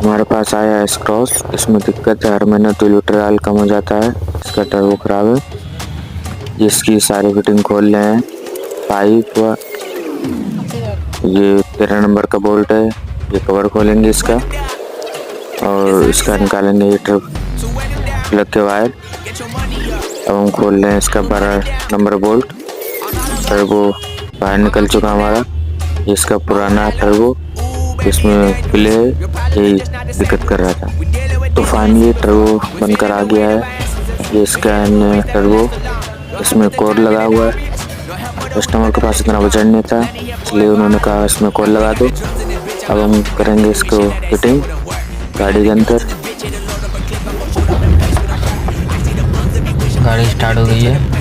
हमारे पास आया है क्रॉस। इसमें दिक्कत है, हर महीने 2 लीटर ऑयल कम हो जाता है। इसका टर्बो खराब है। इसकी सारी फिटिंग खोल रहे हैं, पाइप व ये 13 नंबर का बोल्ट है। ये कवर खोलेंगे इसका और इसका निकालेंगे ये प्लग के वायर। अब हम खोल रहे हैं इसका 12 नंबर बोल्ट। टर्बो बाहर निकल चुका हमारा। ये इसका पुराना टर्बो, इसमें प्ले यही दिक्कत कर रहा था। तो फाइनली टर्बो बनकर आ गया है। ये इसका टर्बो, इसमें कोड लगा हुआ है। कस्टमर के पास इतना बजट नहीं था, इसलिए उन्होंने कहा इसमें कोड लगा दो। अब हम करेंगे इसको फिटिंग गाड़ी के अंदर। गाड़ी स्टार्ट हो गई है।